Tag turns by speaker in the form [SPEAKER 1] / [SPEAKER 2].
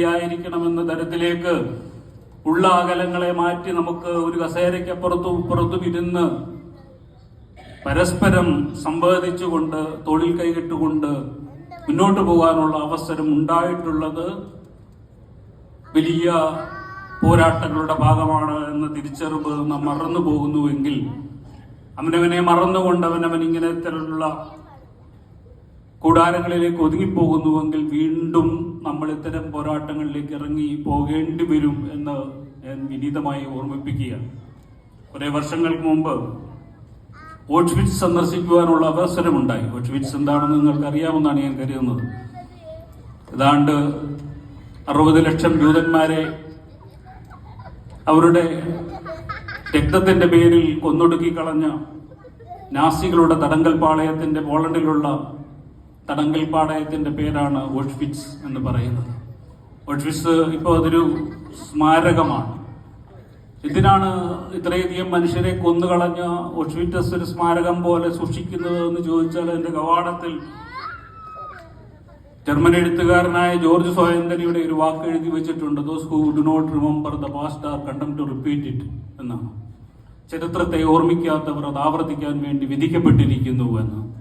[SPEAKER 1] ായിരിക്കണമെന്ന തരത്തിലേക്ക് ഉള്ള അകലങ്ങളെ മാറ്റി നമുക്ക് ഒരു കസേരയ്ക്കപ്പുറത്തും ഇരുന്ന് പരസ്പരം സംവാദിച്ചുകൊണ്ട് തൊഴിൽ കൈകിട്ടുകൊണ്ട് മുന്നോട്ട് പോകാനുള്ള അവസരം ഉണ്ടായിട്ടുള്ളത് വലിയ പോരാട്ടങ്ങളുടെ ഭാഗമാണ് എന്ന തിരിച്ചറിവ് നാം മറന്നു പോകുന്നുവെങ്കിൽ അവനവനെ മറന്നുകൊണ്ട് അവനവൻ ഇങ്ങനത്തിലുള്ള കൂടാരങ്ങളിലേക്ക് ഒതുങ്ങിപ്പോകുന്നുവെങ്കിൽ വീണ്ടും നമ്മൾ ഇത്തരം പോരാട്ടങ്ങളിലേക്ക് ഇറങ്ങി പോകേണ്ടി വരും എന്ന് ഞാൻ വിനീതമായി ഓർമ്മിപ്പിക്കുകയാണ്. കുറെ വർഷങ്ങൾക്ക് മുമ്പ് ഓഷ്വിറ്റ്സ് സന്ദർശിക്കുവാനുള്ള അവസരമുണ്ടായി. ഓഷ്വിറ്റ്സ് എന്താണെന്ന് നിങ്ങൾക്ക് അറിയാമെന്നാണ് ഞാൻ കരുതുന്നത്. ഏതാണ്ട് 60 ലക്ഷം ജൂതന്മാരെ അവരുടെ രക്തത്തിന്റെ പേരിൽ കൊന്നൊടുക്കി കളഞ്ഞ നാസികളുടെ തടങ്കൽ പാളയത്തിന്റെ പോളണ്ടിലുള്ള തടങ്കൽ പാളയത്തിന്റെ പേരാണ് ഓഷ്വിറ്റ്സ് എന്ന് പറയുന്നത്. ഓഷ്വിറ്റ്സ് ഇപ്പോൾ അതൊരു സ്മാരകമാണ്. എന്തിനാണ് ഇത്രയധികം മനുഷ്യരെ കൊന്നുകളഞ്ഞ ഓഷ്വിറ്റ്സ് ഒരു സ്മാരകം പോലെ സൂക്ഷിക്കുന്നത് എന്ന് ചോദിച്ചാൽ അതിന്റെ കവാടത്തിൽ ജർമ്മൻ എഴുത്തുകാരനായ ജോർജ് സോയന്തനിയുടെ ഒരു വാക്ക് എഴുതി വെച്ചിട്ടുണ്ട്. Those who do not remember the past are condemned to repeat it എന്നാണ്. ചരിത്രത്തെ ഓർമ്മിക്കാത്തവർ അത് ആവർത്തിക്കാൻ വേണ്ടി വിധിക്കപ്പെട്ടിരിക്കുന്നു എന്ന്.